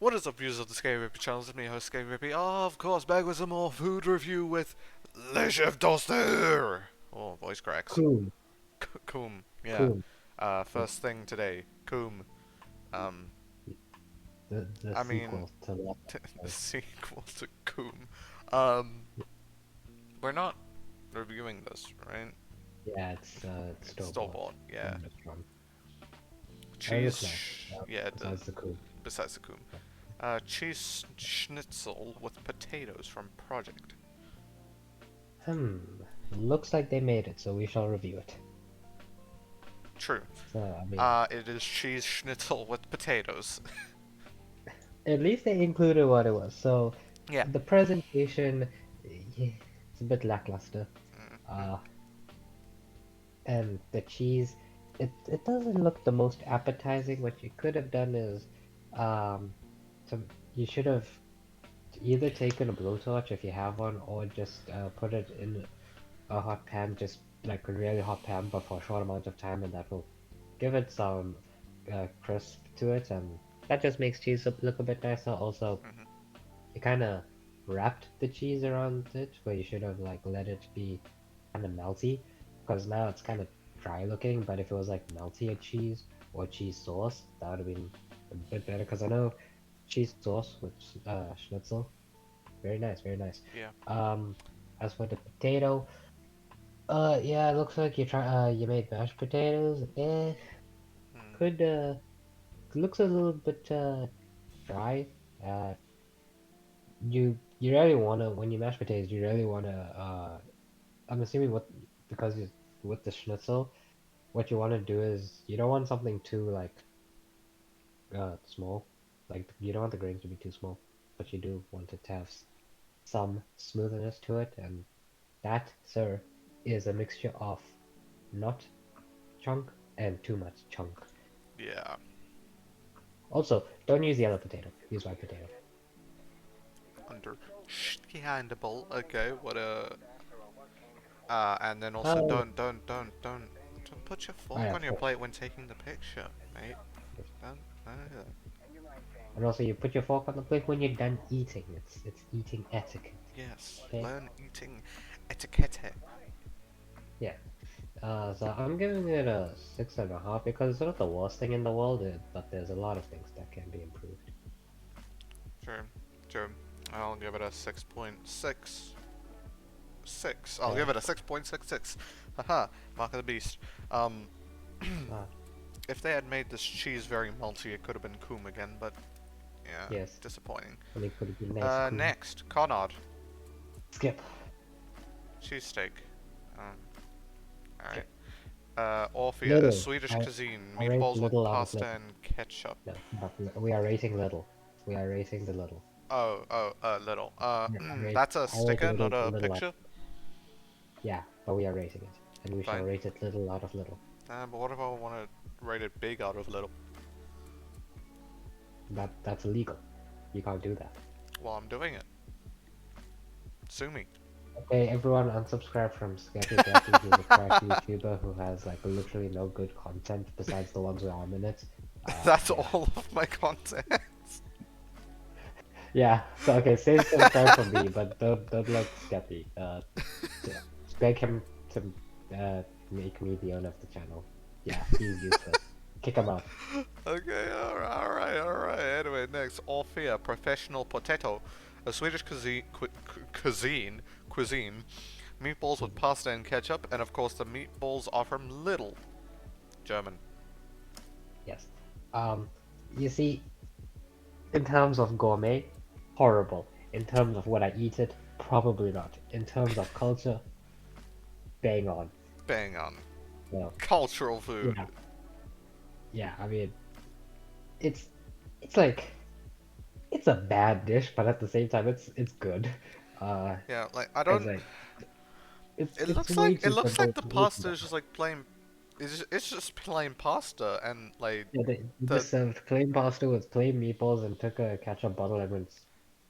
What is up, users of the Scary Rippy channel? It's me, host Scary Rippy. Oh, of course, back with some more food review with Le Chef Toaster. Oh, voice cracks. COOM. COOM, yeah. COOM. Yeah, First thing today, COOM. Um, the I mean, sequel to that. the sequel to COOM. Um, we're not reviewing this, right? Yeah, it's It's store store bought bought, yeah. from the restaurant. It Cheese, looks nice. yeah, it does. Besides the COOM. Besides the COOM. Cheese schnitzel with potatoes from Project. Hmm. Looks like they made it, so we shall review it. True. So I mean, It is cheese schnitzel with potatoes. at least they included what it was. So Yeah. the presentation, it's a bit lackluster. Mm-hmm. Uh, and the cheese, it doesn't look the most appetizing. What you could have done is, um, some you should have either taken a blowtorch if you have one, or just put it in a hot pan, just like a really hot pan, but for a short amount of time, and that will give it some crisp to it, and that just makes cheese look a bit nicer. Also, Mm-hmm. you kind of wrapped the cheese around it, where you should have like let it be kind of melty, because now it's kind of dry looking. But if it was like meltier cheese or cheese sauce, that would have been a bit better. Because I know cheese sauce with schnitzel, very nice, very nice. Yeah. Um, as for the potato, yeah, it looks like you made mashed potatoes. Mm. Could looks a little bit dry. Uh, you really wanna when you mash potatoes, you really wanna I'm assuming what because you with the schnitzel, what you want to do is you don't want something too like small. Like you don't want the grains to be too small, but you do want it to have some smoothness to it, and that, sir, is a mixture of not chunk and too much chunk. Yeah. Also, don't use yellow potato. Use white potato. Understandable. Okay. What a. And then also Oh, don't put your oh fork yeah, on of your course. plate when taking the picture, mate. Don't do that. And also, you put your fork on the plate when you're done eating. It's eating etiquette. Yes. Okay? Learn eating etiquette. Yeah. So I'm giving it a 6.5 because it's not the worst thing in the world, but there's a lot of things that can be improved. Sure. Sure. I'll give it a 6.6. Six. I'll Okay. give it a 6.66. Haha. Mark of the beast. Um. Uh, If they had made this cheese very melty, it could have been Coom again, but yeah, yes. disappointing. I mean, could it be nice, cool? Next, Conard. Skip. Cheesesteak. Um, alright. Skip. Orphea, a Little. Swedish cuisine. I rate Meatballs with little out of pasta little. and ketchup. No, but we are rating little. We are rating the little. Little. Yeah, That's a I rate sticker, not little a little out. picture? Yeah, but we are rating it, and we shall Fine. rate it little out of little. But what if I want to rate it big out of little? That's illegal. You can't do that. Well, I'm doing it. Sue me. Okay, everyone unsubscribe from Scatty Gappy. He's a trash YouTuber who has like literally no good content besides the ones with minutes. That's Yeah. all of my content. Yeah, so okay, say subscribe for me, but don't let Scatty. Yeah. Beg him to make me the owner of the channel. Yeah, he's useless. Kick him out. Okay, alright. Anyway, next, Orphea, professional potato, a Swedish cuisine, meatballs with pasta and ketchup, and of course the meatballs are from Little, German. Yes. Um, you see, in terms of gourmet, horrible. In terms of what I eat it, probably not. In terms of culture, bang on. Bang on. So Cultural food. yeah, yeah. I mean, it's it's like it's a bad dish, but at the same time, it's good. Uh, Yeah, like I because don't. like It it's looks way like too simple. the It's way too pasta is simple. just like plain. It's just plain pasta and like Yeah, they the. just served plain pasta with plain meatballs and took a ketchup bottle and went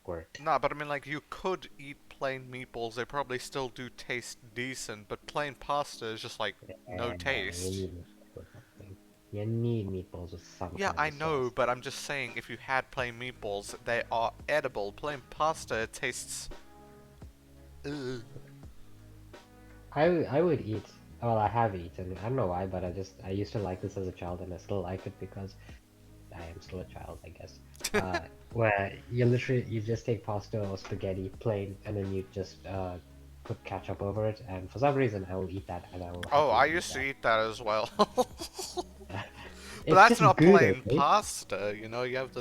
squirt. Nah, but I mean like you could eat plain meatballs. They probably still do taste decent, but plain pasta is just like no And you taste. need to or something. You need meatballs with some Yeah, kind I of know, sauce. but I'm just saying, if you had plain meatballs, they are edible. Plain pasta, it tastes. Ugh. I would eat. Well, I have eaten. I don't know why, but I used to like this as a child, and I still like it because I am still a child, I guess. Where you just take pasta or spaghetti plain, and then you just put ketchup over it, and for some reason I will eat that, and I will Oh, I happily eat used to that. eat that as well. But It's that's just not good, plain okay? pasta, you know. You have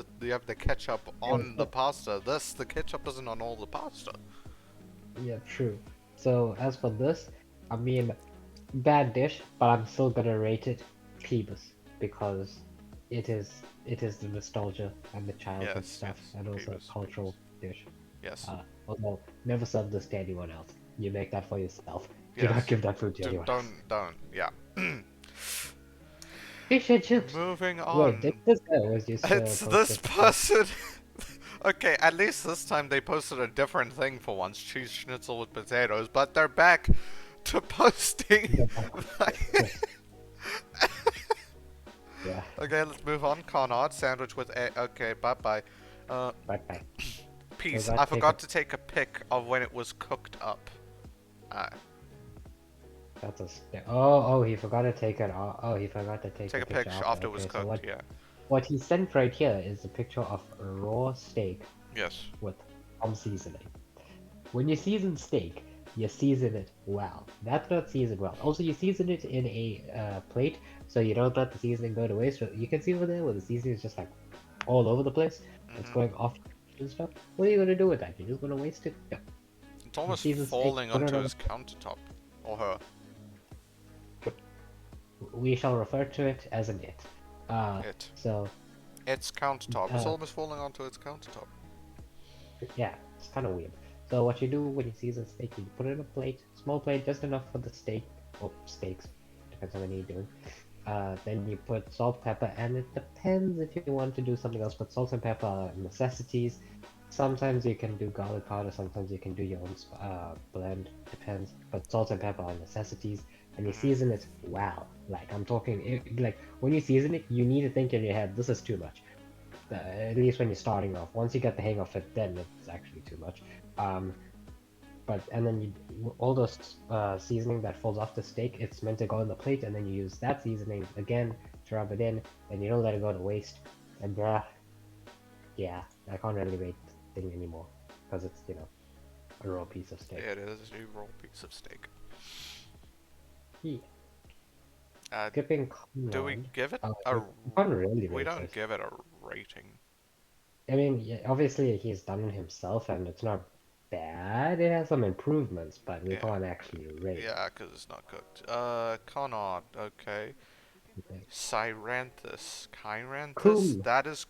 the ketchup Yeah, on the pasta. The ketchup isn't on all the pasta. yeah, true. So as for this, I mean, bad dish, but I'm still gonna rate it Peebus because it is the nostalgia and the childhood Yes, stuff, yes, and also a Peebus, cultural Peebus. dish. Yes, Although never serve this to anyone else. You make that for yourself. Do not yes. give that food to anyone else. Don't. Yeah. Fish and chips. Moving Wait, on. this guy always used to It's post this this thing. person. Okay, at least this time they posted a different thing for once. Cheese schnitzel with potatoes, but they're back to posting. Yeah, Okay, let's move on. Conard sandwich with a. Okay, bye bye. Uh, right back. We Peace. I got take a forgot to take a pic of when it was cooked up. Uh, that's a oh, he forgot to take it. Oh, he forgot to take take a a picture picture of it. after it was Okay, so cooked. Yeah. what he sent right here is a picture of a raw steak Yes. with some seasoning. When you season steak, you season it well. That's not seasoned well. Also, you season it in a plate so you don't let the seasoning go to waste. So you can see over there where the seasoning is just like all over the place. It's Mhm. going off and stuff. What are you gonna do with that? You're just gonna waste it? No. It's You almost season steak, falling put it onto on his countertop, or her. we shall refer to it as an it. Uh, It. so Its countertop. It's uh, almost falling onto its countertop. yeah, it's kind of weird. So what you do when you season steak, you put it in a plate, small plate, just enough for the steak or steaks, depends on what you're doing. Then you put salt, pepper, and it depends if you want to do something else. But salt and pepper are necessities. Sometimes you can do garlic powder. Sometimes you can do your own blend. Depends. But salt and pepper are necessities, and you Mhm. season it well. Like I'm talking, like when you season it, you need to think in your head, this is too much. At least when you're starting off. Once you get the hang of it, then it's actually too much. Um, but and then all those seasoning that falls off the steak, it's meant to go on the plate, and then you use that seasoning again to rub it in, and you don't let it go to waste. And yeah, I can't really rate the thing anymore because it's a raw piece of steak. It is a raw piece of steak. Yeah. Uh, Skipping do we Conrad, give it a? you can't really We rate don't this. give it a rating. I mean, yeah, obviously he's done it himself, and it's not bad. It has some improvements, but we Yeah. can't actually rate it. Yeah, because it's not cooked. Conard. Okay. Okay. Cyranthus. Chiranthus? COOM, That is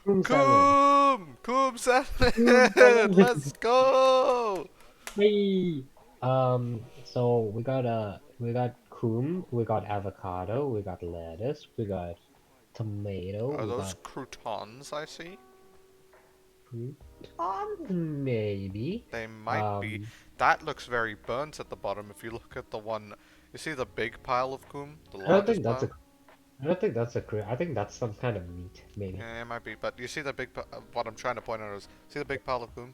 COOM salad. COOM! COOM COOM salad! salad. Let's go! Hey. So we got coom, we got avocado, we got lettuce, we got tomato, Are we those got croutons I see? croutons maybe. They might be. Um, That looks very burnt at the bottom if you look at the one. You see the big pile of COOM? The I don't largest think that's a pile? I don't think that's a cru I think that's some kind of meat maybe. Yeah, it might be. But you see the big. What I'm trying to point out is. See the big pile of COOM?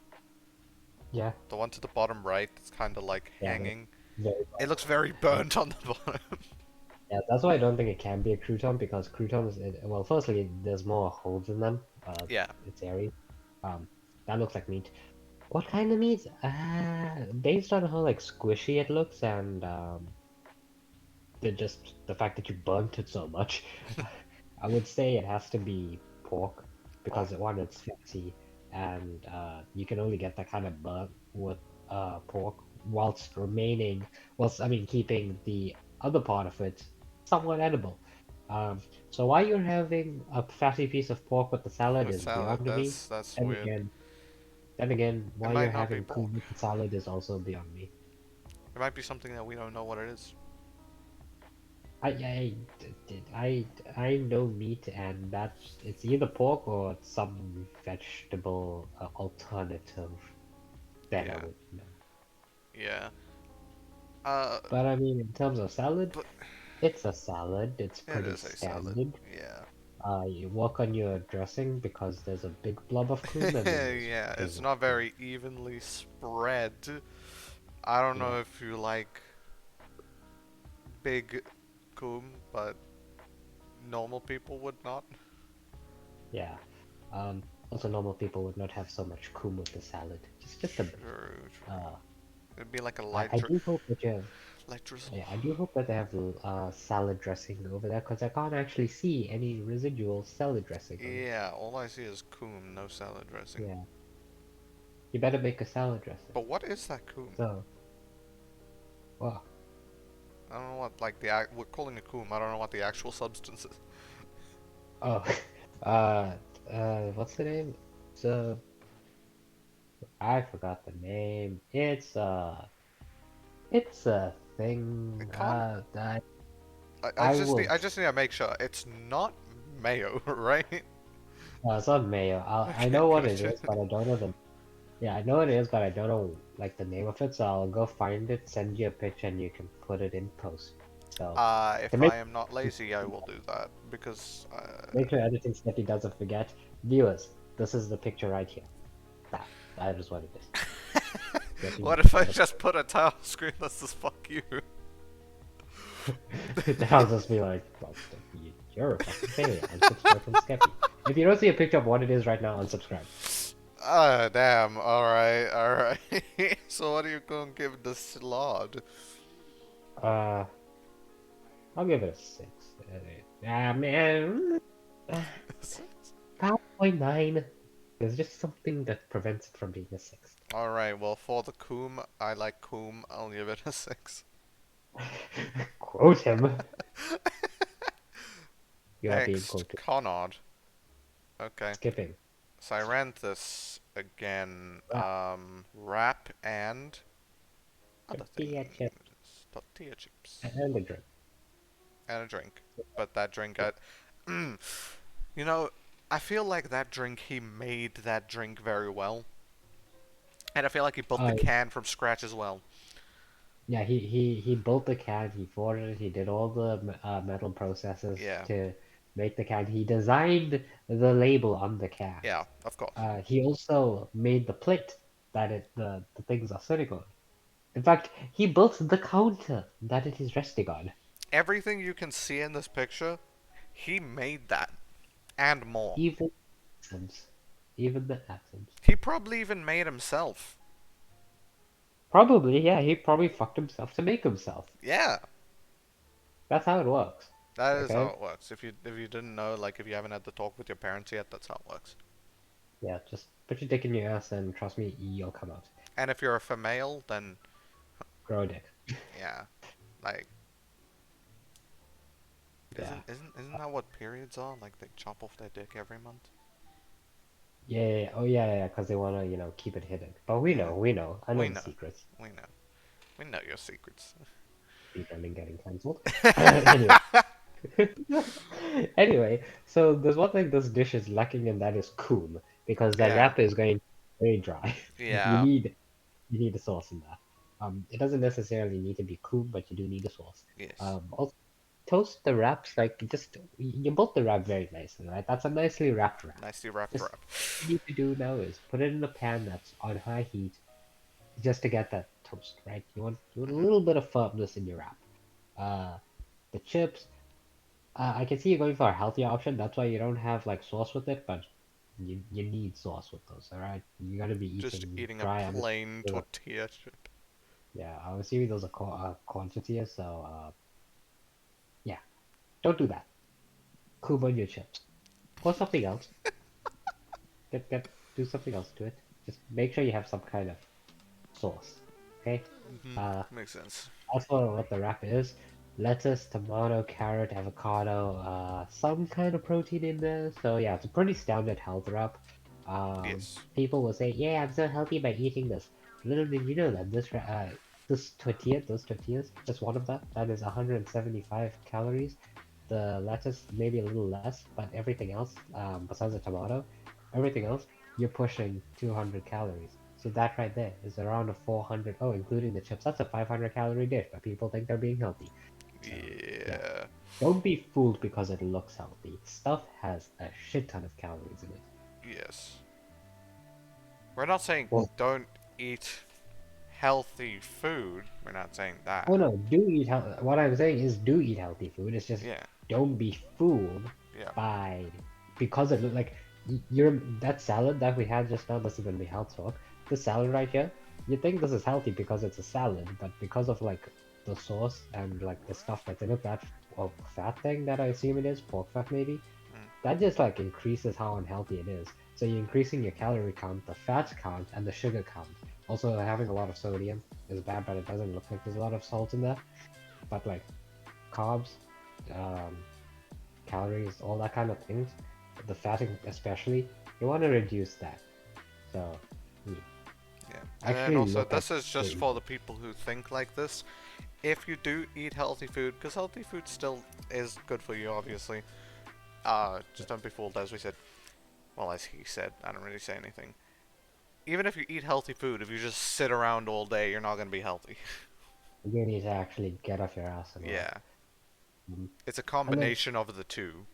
Yeah, The one to the bottom right that's kind of like yeah, that's hanging. very It looks very yeah. burnt on the bottom. Yeah, that's why I don't think it can be a crouton because croutons, well, firstly, there's more holes in them. Yeah. It's airy. Um, that looks like meat. What kind of meat? Based on how like squishy it looks and the fact that you burnt it so much, I would say it has to be pork Oh, because one, it's fatty and you can only get that kind of burnt with pork whilst whilst I mean keeping the other part of it somewhat edible. Um, so why you're having a fatty piece of pork with the salad with is salad. beyond me. That's And weird. again, then again, It why you're might not be having pork. cool with the salad is also beyond me. It might be something that we don't know what it is. I know meat, and that's it's either pork or it's some vegetable alternative that I Yeah. would know. Yeah. Uh, But I mean, in terms of salad, but It's a salad. It's It pretty is a salad. standard. Yeah. You work on your dressing because there's a big blob of COOM and then there's Yeah, pieces it's of not COOM. very evenly spread. I don't Yeah, know if you like big coom, but normal people would not. yeah. Also normal people would not have so much COOM with the salad. Just a bit. True, true. Uh, It'd be like a I do hope that you have. light drizzle. Yeah, I do hope that they have salad dressing over there because I can't actually see any residual salad dressing on it. Yeah, all I see is coom, no salad dressing. Yeah, you better make a salad dressing. But what is that coom? So, well, I don't know what, like, we're calling it coom, I don't know what the actual substance is. oh, what's the name? So, I forgot the name. It's a thing. It can't. I will. I just need to make sure it's not mayo, right? It's not mayo. I Okay, know what it gotcha. is, but I don't know the. Yeah, I know what it is, but I don't know like the name of it. So I'll go find it, send you a picture, and you can put it in post. So to If I am not lazy, I will do that because make sure editing Snippy doesn't forget, viewers, this is the picture right here. That is what it is. Get you what if I for just put a tile screen that says "fuck you"? the I'll just be like, well, you're a fucking failure. Unsubscribe from Skeppy. If you don't see a picture of what it is right now, unsubscribe. Ah, damn. All right, all right. So what are you gonna give the slot? Uh, I'll give it a 6. Man, 5.9. There's just something that prevents it from being a 6. All right. Well, for the coom, I like coom. I'll give it a 6. Quote him. You are being Next, quoted. Conard. Okay. Skipping. Cyranthus again. Rap. Wrap and other Tortilla chip things. Tortilla chips and a drink. and a drink. But that drink, you know, I feel like that drink. He made that drink very well, and I feel like he built the Uh, can from scratch as well. yeah, he built the can, he forged it, he did all the metal processes Yeah, to make the can. He designed the label on the can. yeah, of course. He also made the plate that the things are sitting on. In fact, he built the counter that it is resting on. Everything you can see in this picture, he made that and more. Even accents. Even the accents. He probably even made himself. Probably, yeah, he probably fucked himself to make himself. Yeah, That's how it works. that is how Okay? it works. If you didn't know, like if you haven't had the talk with your parents yet, that's how it works. Yeah, just put your dick in your ass and trust me, you'll come out. And if you're a female, then Grow a dick. yeah, like Yeah. isn't that what periods are? Like they chop off their dick every month. Yeah. Oh, yeah, because they want to, keep it hidden. But we Yeah, know, we know. I know we the know, secrets. we know, we know your secrets. Speedrunning getting cancelled. Anyway. Anyway, so there's one thing this dish is lacking, and that is coom, because that Yeah, wrap is going very dry. You yeah, need you need a sauce in that. It doesn't necessarily need to be coom, but you do need a sauce. yes. Also toast the wraps like just you built the wrap very nicely, right? That's a nicely wrapped wrap. Nicely wrapped Just wrap. what you need to do now is put it in a pan that's on high heat just to get that toast, right? You want a Hmm. little bit of firmness in your wrap. Uh, the chips. I can see you going for a healthier option. That's why you don't have like sauce with it, but you need sauce with those. All right, you gotta be Just eating eating a dry. plain tortilla chip. Yeah, I'm assuming those are quantity. So yeah, don't do that. Cook on your chips. Or something else. Do something else to it. Just make sure you have some kind of sauce. Okay. Hmm. Uh, Makes sense. Also, what the wrap is: lettuce, tomato, carrot, avocado, some kind of protein in there. So yeah, it's a pretty standard health wrap. Yes. People will say, "Yeah, I'm so healthy by eating this." Little did you know that this tortilla, those tortillas, just one of that is 175 calories. The lettuce maybe a little less, but everything else, besides the tomato, everything else, you're pushing 200 calories. So that right there is around a 400, oh, including the chips, that's a 500 calorie dish, but people think they're being healthy. So yeah, Yeah. don't be fooled because it looks healthy. Stuff has a shit ton of calories in it. Yes. We're not saying Well, don't eat healthy food. We're not saying oh that. no, do eat healthy. What I'm saying is do eat healthy food. It's just Yeah. don't be fooled Yeah. by because it look like you're that salad that we had just now. This is gonna be health talk. The salad right here. You think this is healthy because it's a salad, but because of like the sauce and like the stuff that's in it, that fat thing that I assume it is, pork fat maybe, Mm. that just like increases how unhealthy it is. So you're increasing your calorie count, the fat count, and the sugar count. Also, having a lot of sodium is bad, but it doesn't look like there's a lot of salt in there. But like carbs, um, calories, all that kind of things, the fatting especially, you want to reduce that. So Yeah. And then actually also, look at this is your just for the people who think like this. If you do eat healthy food, because healthy food still is good for you, obviously. Just don't be fooled, as we said. Well, as he said, I don't really say anything. Even if you eat healthy food, if you just sit around all day, you're not gonna be healthy. you need to actually get off your ass and work. Yeah. Mhm. It's a And then combination of the two.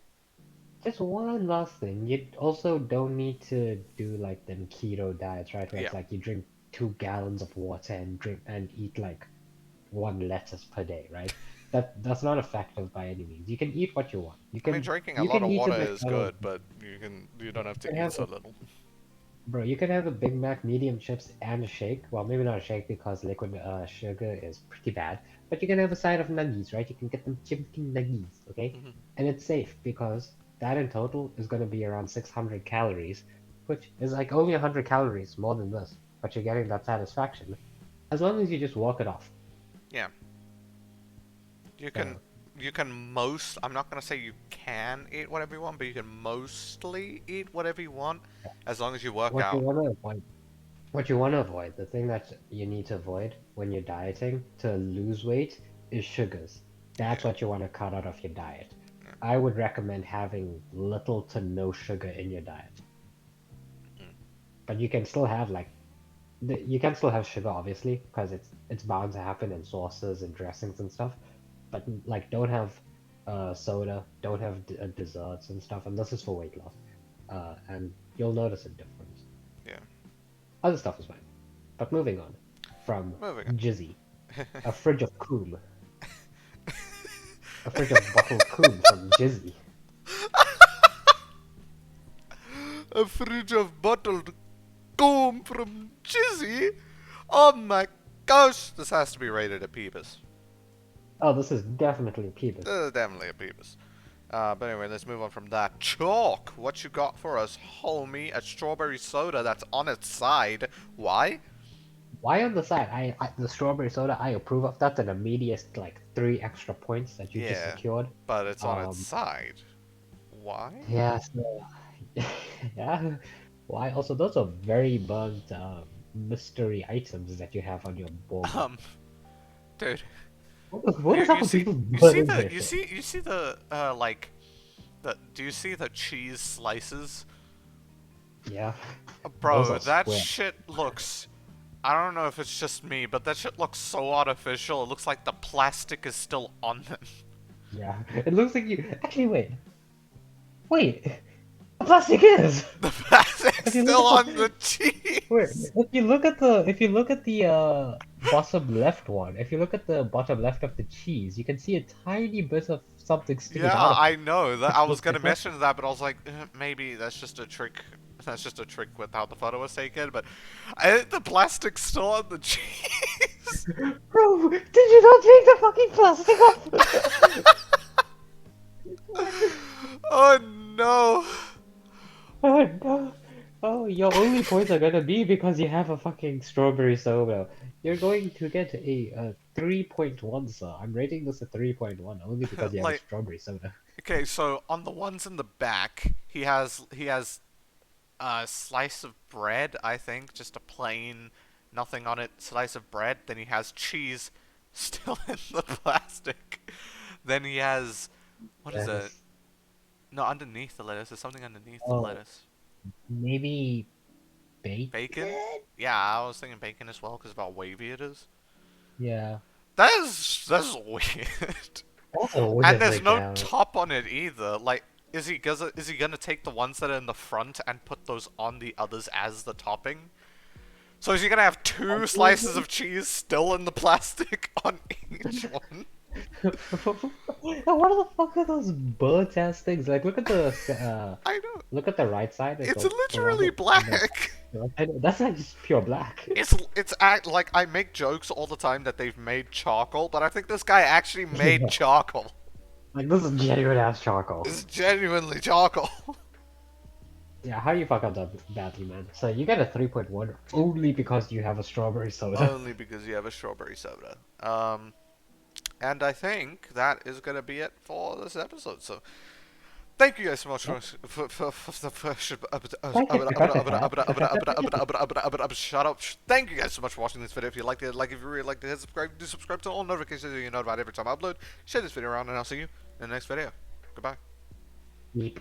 just one last thing, you also don't need to do like them keto diets, right? Where Yeah. it's like you drink 2 gallons of water and drink and eat like one lettuce per day, right? That's not effective by any means. You can eat what you want. I mean, drinking a You lot can of eat a water is McDonald's. good, but you don't have You to can eat have so little. bro. You can have a Big Mac, medium chips, and a shake. Well, maybe not a shake because liquid sugar is pretty bad. But you can have a side of nuggies, right? You can get them chicken nuggies, okay? Mhm. And it's safe because that in total is going to be around 600 calories, which is like only 100 calories more than this. But you're getting that satisfaction as long as you just walk it off. Yeah. You can So you can most I'm not gonna say you can eat whatever you want, but you can mostly eat whatever you want as long as you work what you out. want to avoid What you want to avoid, the thing that you need to avoid when you're dieting to lose weight is sugars. That's Yeah. what you want to cut out of your diet. Yeah. I would recommend having little to no sugar in your diet. Mm. But you can still have like you can still have sugar obviously because it's bound to happen in sauces and dressings and stuff. But like don't have soda, don't have desserts and stuff. And this is for weight loss. And you'll notice a difference. Yeah. Other stuff is fine. But moving on from Moving Jizzy, on. a fridge of COOM, a fridge of bottled COOM from Jizzy. A fridge of bottled comb from Jizzy? Oh my gosh! This has to be rated a Peebus. Oh, this is definitely Peebus. This is definitely a Peebus. But anyway, let's move on from that. Chalk! What you got for us, homie? A strawberry soda that's on its side. Why? Why on the side? The strawberry soda I approve of. That's an immediate like 3 extra points that you just Yeah, secured. but it's on its Um, side. Why? yeah, so, yeah. Why? Also, those are very burnt mystery items that you have on your board. Um, dude, What is up with people burning their shit? you see the like the do you see the cheese slices? Yeah, those Bro, are that square. shit looks. I don't know if it's just me, but that shit looks so artificial. It looks like the plastic is still on them. Yeah, it looks like you. Actually, wait. The plastic is. The plastic's If you look still at on the the wait, cheese. if you look at the bottom left one, if you look at the bottom left of the cheese, you can see a tiny bit of something sticking Yeah, out of I it, know that. which I was looks like gonna plastic. mention that, but I was like, maybe that's just a trick. That's just a trick with how the photo was taken. But I think the plastic's still on the cheese. Bro, did you not take the fucking plastic off? Oh no. Oh no. Oh, your only points are gonna be because you have a fucking strawberry soda. You're going to get a 3.1, sir. I'm rating this a 3.1 only because you have a Like, strawberry soda. okay, so on the ones in the back, he has a slice of bread. I think just a plain, nothing on it slice of bread. Then he has cheese still in the plastic. Then he has what is it? Lettuce. No, underneath the lettuce. There's something underneath the Oh, lettuce. maybe Bacon? bacon? Yeah, I was thinking bacon as well because of how wavy it is. Yeah. That's weird. Also, we'll And just there's break it no out. top on it either. Like, is he gonna take the ones that are in the front and put those on the others as the topping? So is he gonna have two slices of cheese still in the plastic on each one? What the fuck are those birds ass things? Like, I know. look at the right side. Like It's the one literally on the black. right side. That's like just pure black. It's act like I make jokes all the time that they've made charcoal, but I think this guy actually made Yeah. charcoal. Like this is genuine ass charcoal. It's genuinely charcoal. Yeah, how you fuck up that badly, man? So you get a 3.1 only because you have a strawberry soda. Only because you have a strawberry soda. And I think that is gonna be it for this episode. So thank you guys so much Yeah. for Thank you for cutting that. shut up. Thank you guys so much for watching this video. If you liked it, like if you really liked it, hit subscribe. Do subscribe to all notifications so you're notified every time I upload. Share this video around, and I'll see you in the next video. Goodbye. Yeep.